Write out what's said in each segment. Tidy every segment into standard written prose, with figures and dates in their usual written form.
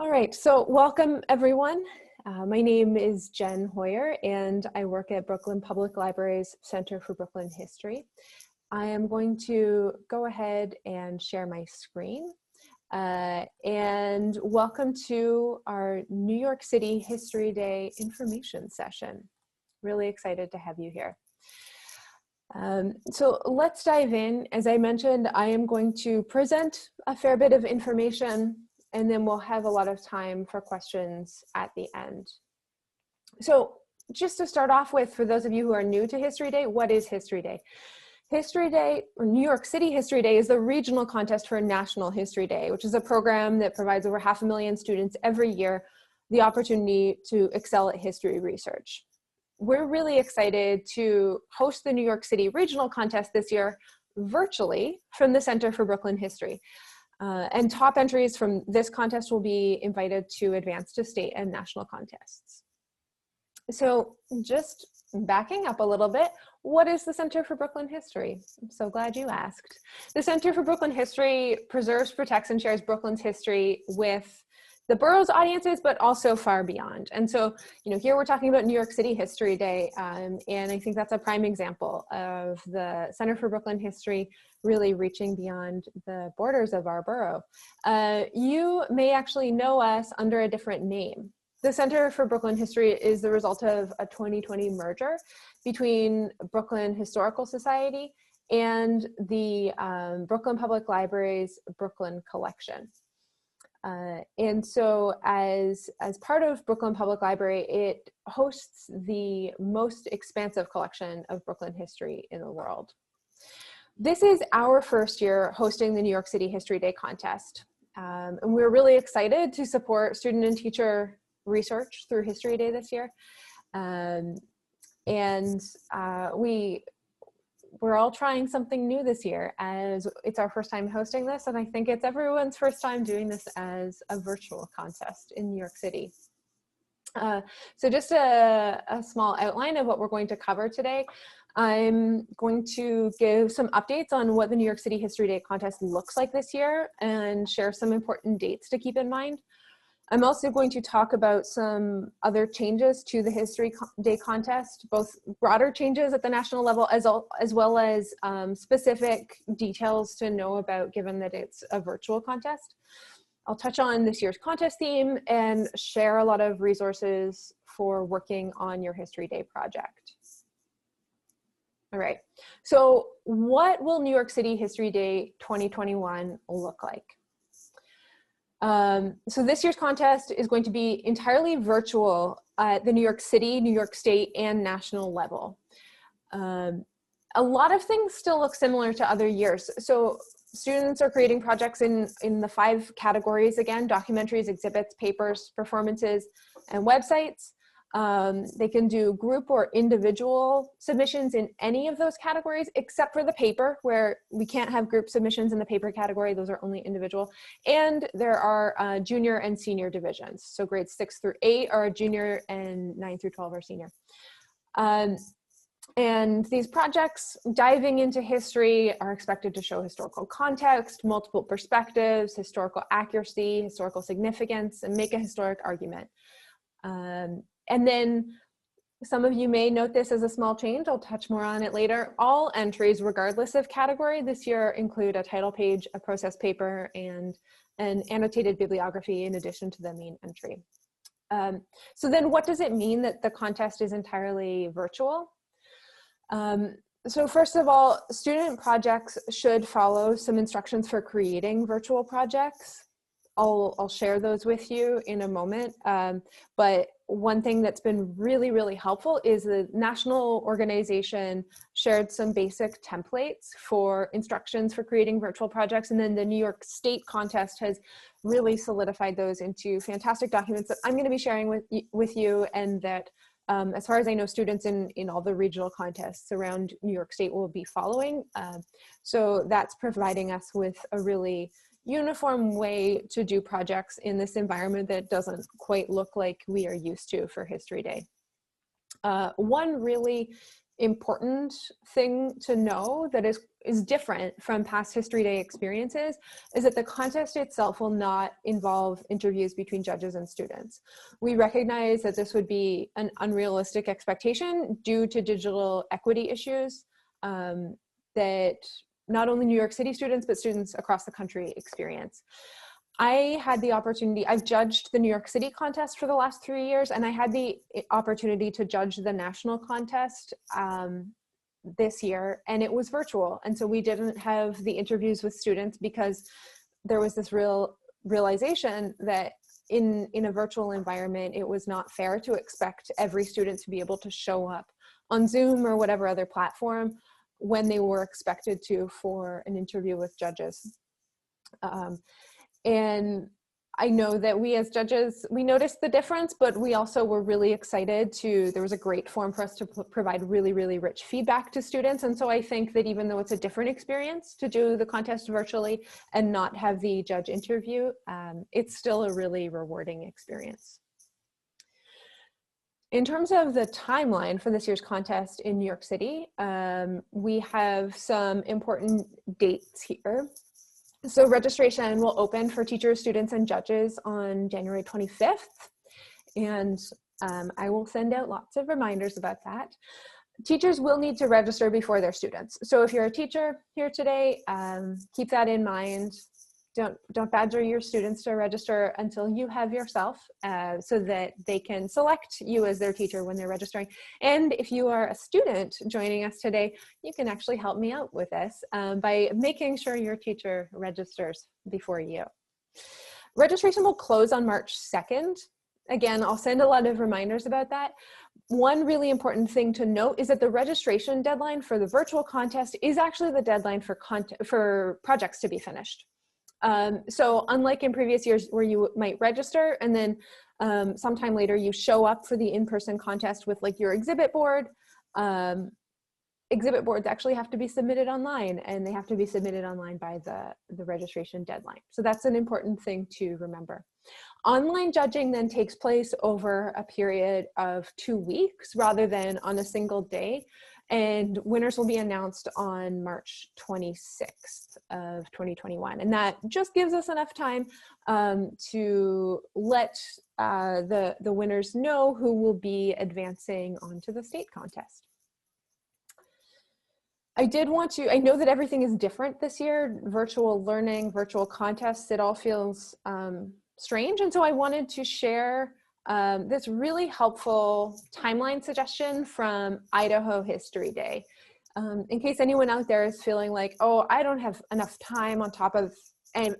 All right, so welcome everyone. My name is Jen Hoyer and I work at Brooklyn Public Library's Center for Brooklyn History. I am going to go ahead and share my screen and welcome to our New York City History Day information session. Really excited to have you here. So let's dive in. As I mentioned, I am going to present a fair bit of information and then we'll have a lot of time for questions at the end. So just to start off with, for those of you who are new to History Day, what is History Day? History Day, or New York City History Day, is the regional contest for National History Day, which is a program that provides over 500,000 students every year the opportunity to excel at history research. We're really excited to host the New York City Regional Contest this year virtually from the Center for Brooklyn History. And top entries from this contest will be invited to advance to state and national contests. So just backing up a little bit, what is the Center for Brooklyn History? I'm so glad you asked. The Center for Brooklyn History preserves, protects, and shares Brooklyn's history with the borough's audiences, but also far beyond. And so, here we're talking about New York City History Day, and I think that's a prime example of the Center for Brooklyn History really reaching beyond the borders of our borough. You may actually know us under a different name. The Center for Brooklyn History is the result of a 2020 merger between Brooklyn Historical Society and the Brooklyn Public Library's Brooklyn Collection. And so as part of Brooklyn Public Library, it hosts the most expansive collection of Brooklyn history in the world. This is our first year hosting the New York City History Day contest. And we're really excited to support student and teacher research through History Day this year. We're all trying something new this year, as it's our first time hosting this, and I think it's everyone's first time doing this as a virtual contest in New York City. So just a small outline of what we're going to cover today. I'm going to give some updates on what the New York City History Day contest looks like this year and share some important dates to keep in mind. I'm also going to talk about some other changes to the History Day contest, both broader changes at the national level as well as specific details to know about given that it's a virtual contest. I'll touch on this year's contest theme and share a lot of resources for working on your History Day project. All right, so what will New York City History Day 2021 look like? So this year's contest is going to be entirely virtual at the New York City, New York State, and national level. A lot of things still look similar to other years. So students are creating projects in the 5 categories again: documentaries, exhibits, papers, performances, and websites. They can do group or individual submissions in any of those categories, except for the paper, where we can't have group submissions in the paper category. Those are only individual. And there are junior and senior divisions. So grades 6 through 8 are junior and 9 through 12 are senior. And these projects diving into history are expected to show historical context, multiple perspectives, historical accuracy, historical significance, and make a historic argument. And then some of you may note this as a small change. I'll touch more on it later. All entries, regardless of category, this year include a title page, a process paper, and an annotated bibliography in addition to the main entry. So then what does it mean that the contest is entirely virtual? So first of all, student projects should follow some instructions for creating virtual projects. I'll share those with you in a moment, but one thing that's been really, really helpful is the national organization shared some basic templates for instructions for creating virtual projects, and then the New York State contest has really solidified those into fantastic documents that I'm going to be sharing with you, and that as far as I know, students in all the regional contests around New York State will be following. So that's providing us with a really uniform way to do projects in this environment that doesn't quite look like we are used to for History Day. One really important thing to know that is different from past History Day experiences is that the contest itself will not involve interviews between judges and students. We recognize that this would be an unrealistic expectation due to digital equity issues that not only New York City students, but students across the country experience. I had the opportunity, I've judged the New York City contest for the last 3 years, and I had the opportunity to judge the national contest this year, and it was virtual. And so we didn't have the interviews with students because there was this realization that in a virtual environment, it was not fair to expect every student to be able to show up on Zoom or whatever other platform when they were expected to for an interview with judges. And I know that we as judges, we noticed the difference, but we also were really excited there was a great forum for us to provide really, really rich feedback to students. And so I think that even though it's a different experience to do the contest virtually and not have the judge interview, it's still a really rewarding experience. In terms of the timeline for this year's contest in New York City, we have some important dates here. So registration will open for teachers, students, and judges on January 25th. And I will send out lots of reminders about that. Teachers will need to register before their students. So if you're a teacher here today, keep that in mind. Don't badger your students to register until you have yourself so that they can select you as their teacher when they're registering. And if you are a student joining us today, you can actually help me out with this by making sure your teacher registers before you. Registration will close on March 2nd. Again, I'll send a lot of reminders about that. One really important thing to note is that the registration deadline for the virtual contest is actually the deadline for projects to be finished. So unlike in previous years where you might register and then sometime later you show up for the in-person contest with like your exhibit board, exhibit boards actually have to be submitted online, and they have to be submitted online by the registration deadline. So that's an important thing to remember. Online judging then takes place over a period of 2 weeks rather than on a single day. And winners will be announced on March 26th of 2021. And that just gives us enough time to let the winners know who will be advancing onto the state contest. I know that everything is different this year, virtual learning, virtual contests, it all feels strange. And so I wanted to share this really helpful timeline suggestion from Idaho History Day. In case anyone out there is feeling like, oh, I don't have enough time on top of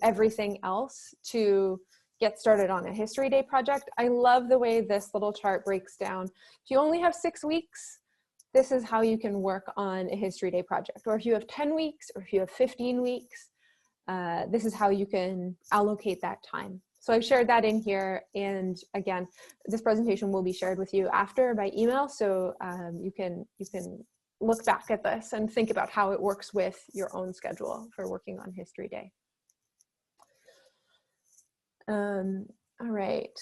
everything else to get started on a History Day project, I love the way this little chart breaks down. If you only have 6 weeks, this is how you can work on a History Day project. Or if you have 10 weeks, or if you have 15 weeks, this is how you can allocate that time. So I've shared that in here, and again, this presentation will be shared with you after by email, so you can look back at this and think about how it works with your own schedule for working on History Day. All right.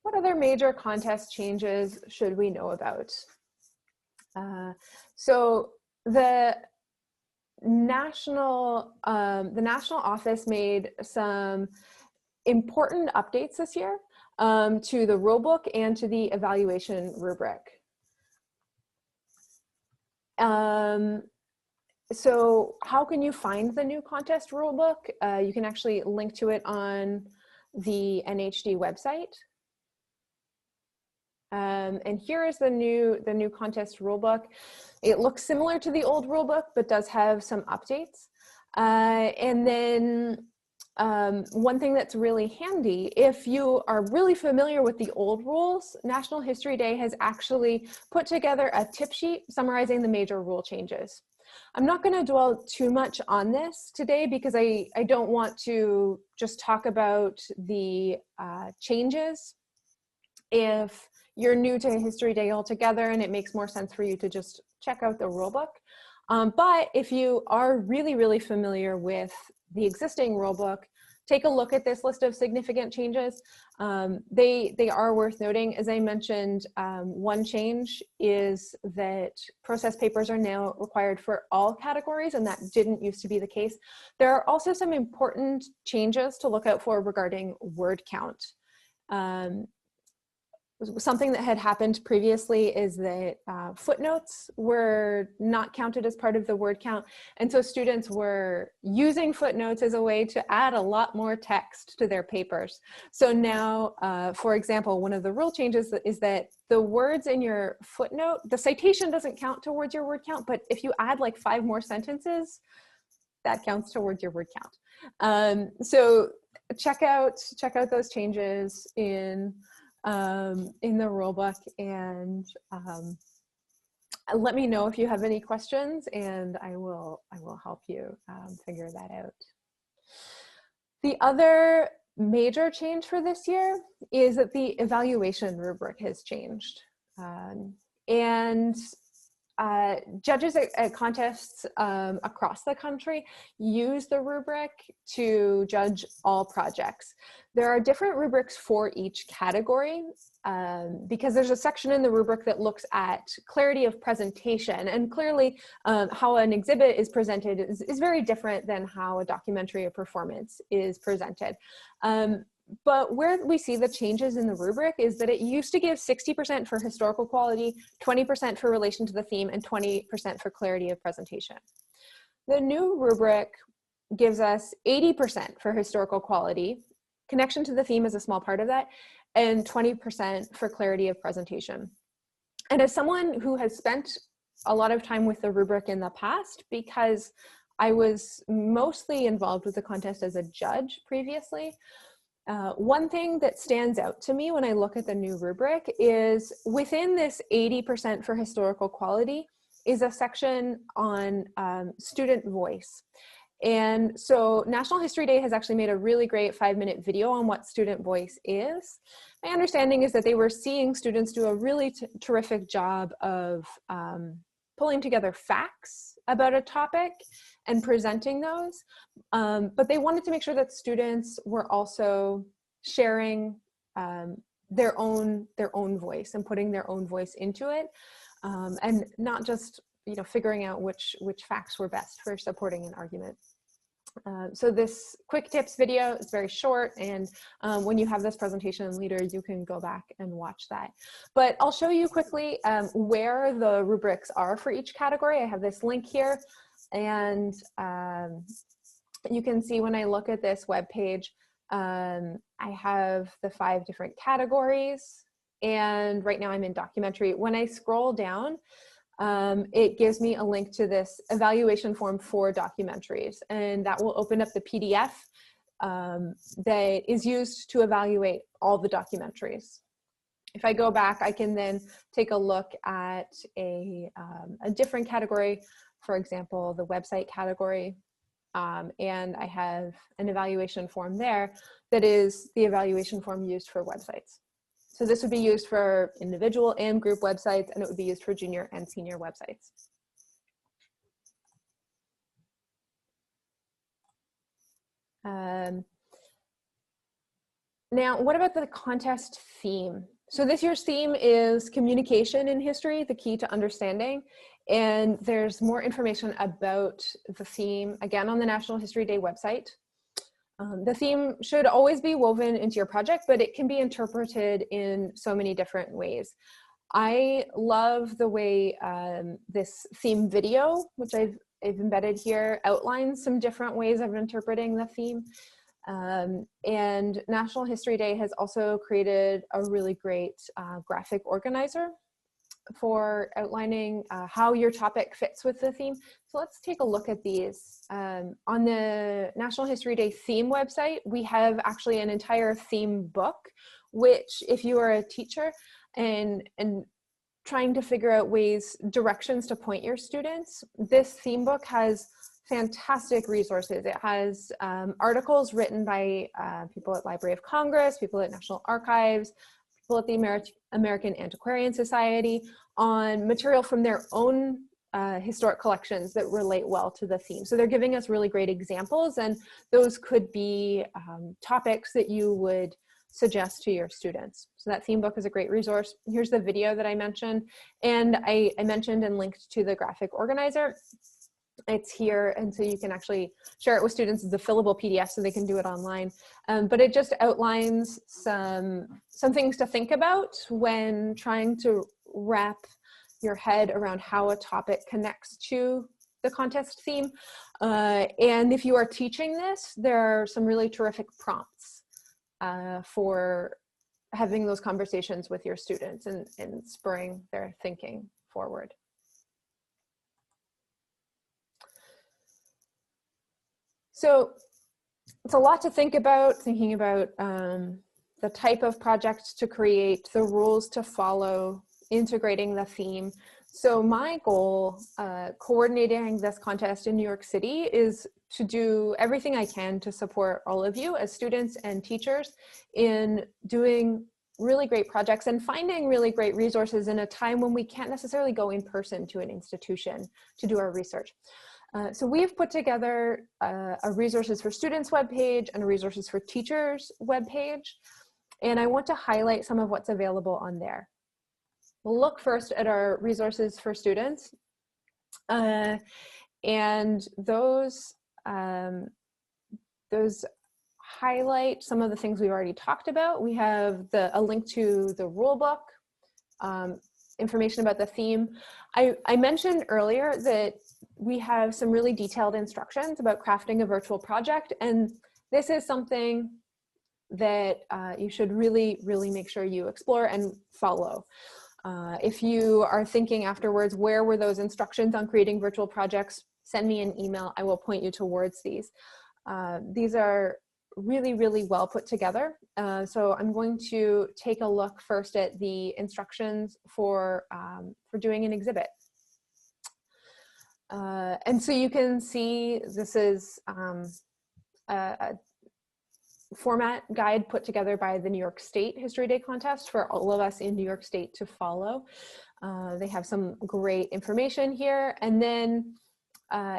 What other major contest changes should we know about? So the national office made some important updates this year to the rulebook and to the evaluation rubric. So how can you find the new contest rulebook? You can actually link to it on the NHD website. And here is the new contest rulebook. It looks similar to the old rulebook, but does have some updates. And then one thing that's really handy, if you are really familiar with the old rules, National History Day has actually put together a tip sheet summarizing the major rule changes. I'm not going to dwell too much on this today because I don't want to just talk about the changes. If you're new to History Day altogether and it makes more sense for you to just check out the rulebook. But if you are really, really familiar with the existing rulebook, take a look at this list of significant changes. They are worth noting. As I mentioned, one change is that process papers are now required for all categories, and that didn't used to be the case. There are also some important changes to look out for regarding word count. Something that had happened previously is that footnotes were not counted as part of the word count. And so students were using footnotes as a way to add a lot more text to their papers. So now, for example, one of the rule changes is that the words in your footnote, the citation doesn't count towards your word count, but if you add like 5 more sentences, that counts towards your word count. So check out those changes in the rulebook, and let me know if you have any questions, and I will help you figure that out. The other major change for this year is that the evaluation rubric has changed, and judges at contests across the country use the rubric to judge all projects. There are different rubrics for each category because there's a section in the rubric that looks at clarity of presentation, and clearly how an exhibit is presented is very different than how a documentary or performance is presented. But where we see the changes in the rubric is that it used to give 60% for historical quality, 20% for relation to the theme, and 20% for clarity of presentation. The new rubric gives us 80% for historical quality, connection to the theme is a small part of that, and 20% for clarity of presentation. And as someone who has spent a lot of time with the rubric in the past, because I was mostly involved with the contest as a judge previously, one thing that stands out to me when I look at the new rubric is within this 80% for historical quality is a section on student voice. And so National History Day has actually made a really great 5-minute video on what student voice is. My understanding is that they were seeing students do a really terrific job of pulling together facts about a topic and presenting those, but they wanted to make sure that students were also sharing their own voice and putting their own voice into it, and not just figuring out which facts were best for supporting an argument. So this quick tips video is very short, and when you have this presentation later, you can go back and watch that. But I'll show you quickly where the rubrics are for each category. I have this link here, and you can see when I look at this web page, I have the 5 different categories, and right now I'm in documentary. When I scroll down, it gives me a link to this evaluation form for documentaries, and that will open up the PDF that is used to evaluate all the documentaries. If I go back, I can then take a look at a different category, for example, the website category, and I have an evaluation form there that is the evaluation form used for websites. So this would be used for individual and group websites, and it would be used for junior and senior websites. Now, what about the contest theme? So this year's theme is communication in history, the key to understanding. And there's more information about the theme, again, on the National History Day website. The theme should always be woven into your project, but it can be interpreted in so many different ways. I love the way this theme video, which I've embedded here, outlines some different ways of interpreting the theme. And National History Day has also created a really great graphic organizer for outlining how your topic fits with the theme. So let's take a look at these. On the National History Day theme website, we have actually an entire theme book, which if you are a teacher and trying to figure out directions to point your students, this theme book has fantastic resources. It has articles written by people at Library of Congress, people at National Archives, people at the American Antiquarian Society on material from their own historic collections that relate well to the theme. So they're giving us really great examples, and those could be topics that you would suggest to your students. So that theme book is a great resource. Here's the video that I mentioned, and I mentioned and linked to the graphic organizer. It's here, and so you can actually share it with students as a fillable PDF so they can do it online. But it just outlines some things to think about when trying to wrap your head around how a topic connects to the contest theme. And if you are teaching this, there are some really terrific prompts for having those conversations with your students and spurring their thinking forward. So it's a lot to think about, thinking about the type of project to create, the rules to follow, integrating the theme. So my goal, coordinating this contest in New York City, is to do everything I can to support all of you as students and teachers in doing really great projects and finding really great resources in a time when we can't necessarily go in person to an institution to do our research. So we've put together a resources for students webpage and a resources for teachers webpage, and I want to highlight some of what's available on there. We'll look first at our resources for students, and those highlight some of the things we've already talked about. We have a link to the rule book, information about the theme. I mentioned earlier that we have some really detailed instructions about crafting a virtual project, and this is something that you should really make sure you explore and follow. If you are thinking afterwards, where were those instructions on creating virtual projects, send me an email. I will point you towards these. These are really well put together. So I'm going to take a look first at the instructions for doing an exhibit. And so you can see this is a format guide put together by the New York State History Day contest for all of us in New York State to follow. They have some great information here, and then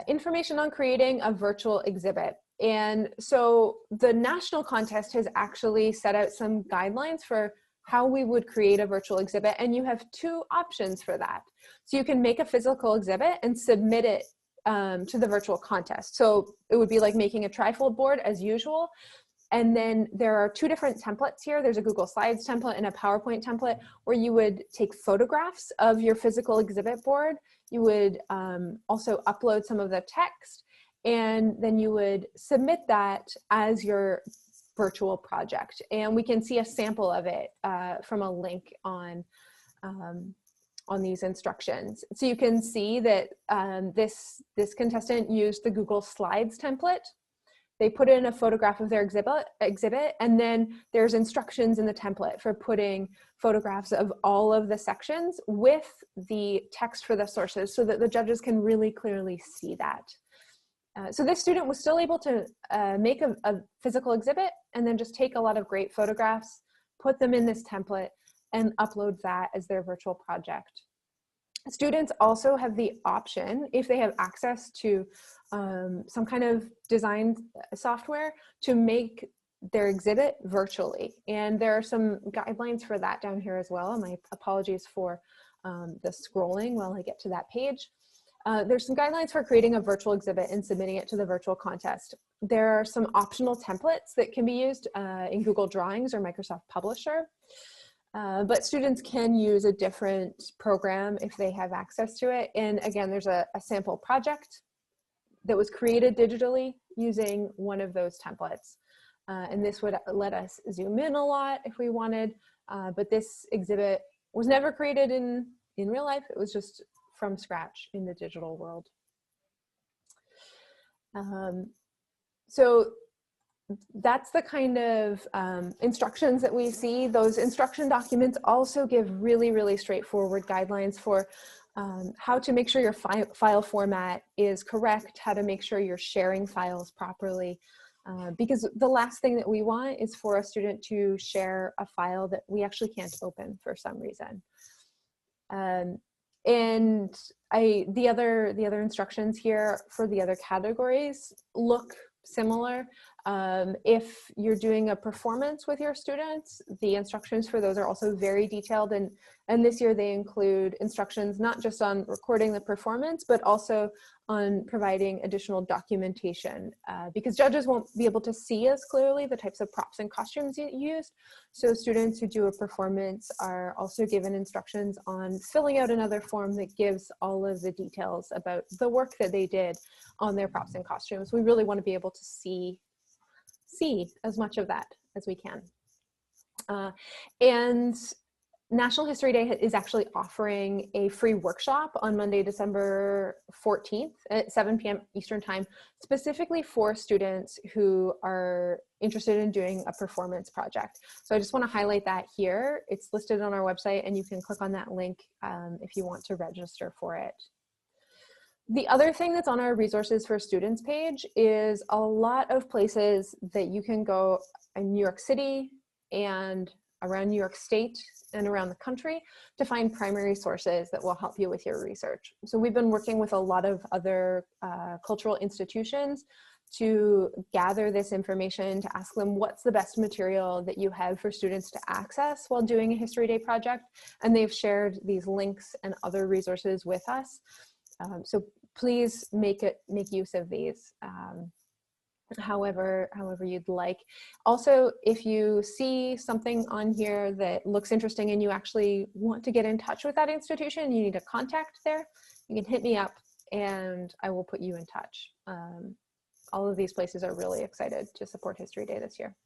information on creating a virtual exhibit. And so the national contest has actually set out some guidelines for how we would create a virtual exhibit, and you have two options for that. So you can make a physical exhibit and submit it to the virtual contest. So it would be like making a trifold board as usual. And then there are two different templates here. There's a Google Slides template and a PowerPoint template where you would take photographs of your physical exhibit board. You would also upload some of the text, and then you would submit that as your virtual project. And we can see a sample of it from a link on these instructions. So you can see that this contestant used the Google Slides template. They put in a photograph of their exhibit, and then there's instructions in the template for putting photographs of all of the sections with the text for the sources so that the judges can really clearly see that. So this student was still able to make a physical exhibit and then just take a lot of great photographs, put them in this template, and upload that as their virtual project. Students also have the option, if they have access to some kind of design software, to make their exhibit virtually. And there are some guidelines for that down here as well. My apologies for the scrolling while I get to that page. There's some guidelines for creating a virtual exhibit and submitting it to the virtual contest. There are some optional templates that can be used in Google Drawings or Microsoft Publisher. But students can use a different program if they have access to it. And again, there's a sample project that was created digitally using one of those templates. And this would let us zoom in a lot if we wanted, but this exhibit was never created in real life. It was just from scratch in the digital world. So that's the kind of instructions that we see. Those instruction documents also give really straightforward guidelines for how to make sure your file format is correct, how to make sure you're sharing files properly, because the last thing that we want is for a student to share a file that we actually can't open for some reason. And the other instructions here for the other categories look similar. If you're doing a performance with your students, the instructions for those are also very detailed, and this year they include instructions not just on recording the performance, but also on providing additional documentation, because judges won't be able to see as clearly the types of props and costumes you used. So students who do a performance are also given instructions on filling out another form that gives all of the details about the work that they did on their props and costumes. We really want to be able to see as much of that as we can. And National History Day is actually offering a free workshop on Monday, December 14th at 7 p.m. Eastern Time, specifically for students who are interested in doing a performance project. So I just want to highlight that here. It's listed on our website, and you can click on that link if you want to register for it. The other thing that's on our resources for students page is a lot of places that you can go in New York City and around New York State and around the country to find primary sources that will help you with your research. So we've been working with a lot of other cultural institutions to gather this information, to ask them what's the best material that you have for students to access while doing a History Day project. And they've shared these links and other resources with us. So please make use of these however you'd like. Also, if you see something on here that looks interesting and you actually want to get in touch with that institution, you need a contact there, you can hit me up and I will put you in touch. All of these places are really excited to support History Day this year.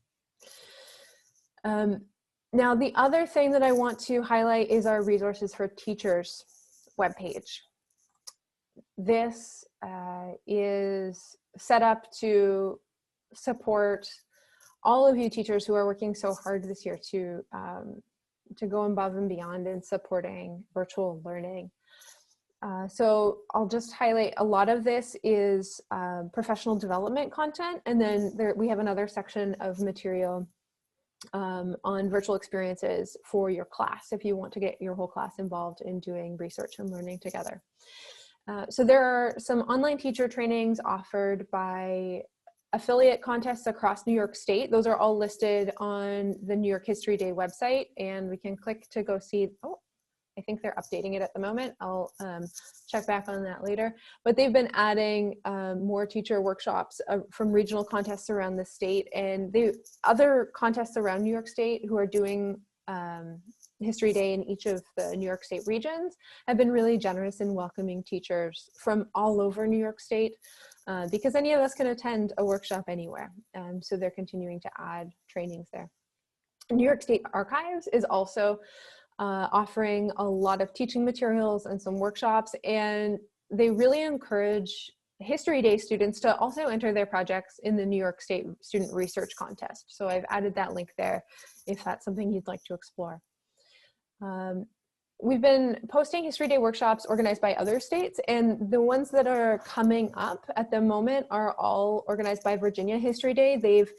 Now, the other thing that I want to highlight is our Resources for Teachers webpage. This is set up to support all of you teachers who are working so hard this year to go above and beyond in supporting virtual learning. So I'll just highlight a lot of this is professional development content, and then we have another section of material on virtual experiences for your class if you want to get your whole class involved in doing research and learning together. So there are some online teacher trainings offered by affiliate contests across New York State. Those are all listed on the New York History Day website, and we can click to go see. Oh, I think they're updating it at the moment. I'll check back on that later. But they've been adding more teacher workshops from regional contests around the state, and the other contests around New York State who are doing History Day in each of the New York State regions have been really generous in welcoming teachers from all over New York State because any of us can attend a workshop anywhere. So they're continuing to add trainings there. New York State Archives is also offering a lot of teaching materials and some workshops, and they really encourage History Day students to also enter their projects in the New York State Student Research Contest. So I've added that link there if that's something you'd like to explore. We've been posting History Day workshops organized by other states, and the ones that are coming up at the moment are all organized by Virginia History Day. They've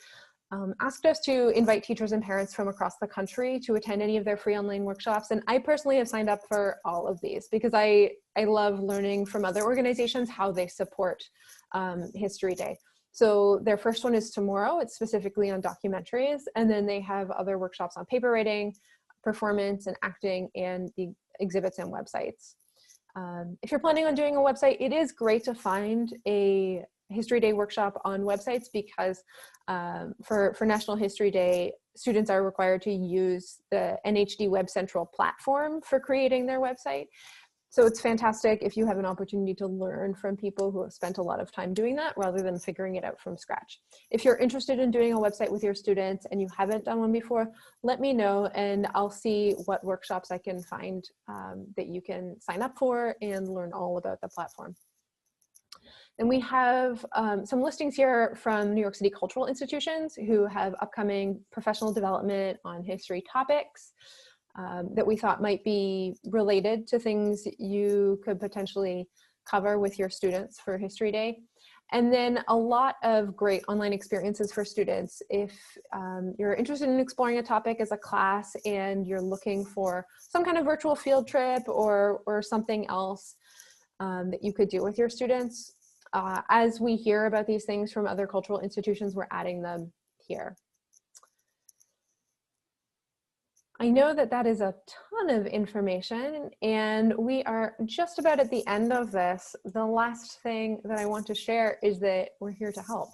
asked us to invite teachers and parents from across the country to attend any of their free online workshops, and I personally have signed up for all of these because I love learning from other organizations how they support History Day. So their first one is tomorrow. It's specifically on documentaries, and then they have other workshops on paper writing, performance and acting, and the exhibits and websites. If you're planning on doing a website, it is great to find a History Day workshop on websites because for National History Day, students are required to use the NHD Web Central platform for creating their website. So it's fantastic if you have an opportunity to learn from people who have spent a lot of time doing that rather than figuring it out from scratch. If you're interested in doing a website with your students and you haven't done one before, let me know and I'll see what workshops I can find that you can sign up for and learn all about the platform. And we have some listings here from New York City cultural institutions who have upcoming professional development on history topics that we thought might be related to things you could potentially cover with your students for History Day. And then a lot of great online experiences for students. If you're interested in exploring a topic as a class and you're looking for some kind of virtual field trip or something else that you could do with your students, as we hear about these things from other cultural institutions, we're adding them here. I know that that is a ton of information, and we are just about at the end of this. The last thing that I want to share is that we're here to help.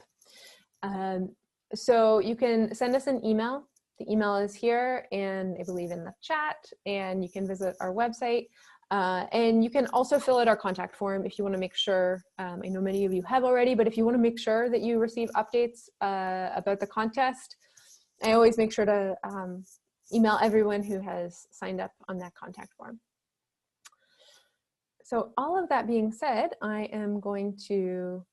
So you can send us an email. The email is here and I believe in the chat, and you can visit our website. And you can also fill out our contact form if you want to make sure, I know many of you have already, but if you want to make sure that you receive updates about the contest, I always make sure to email everyone who has signed up on that contact form. So all of that being said, I am going to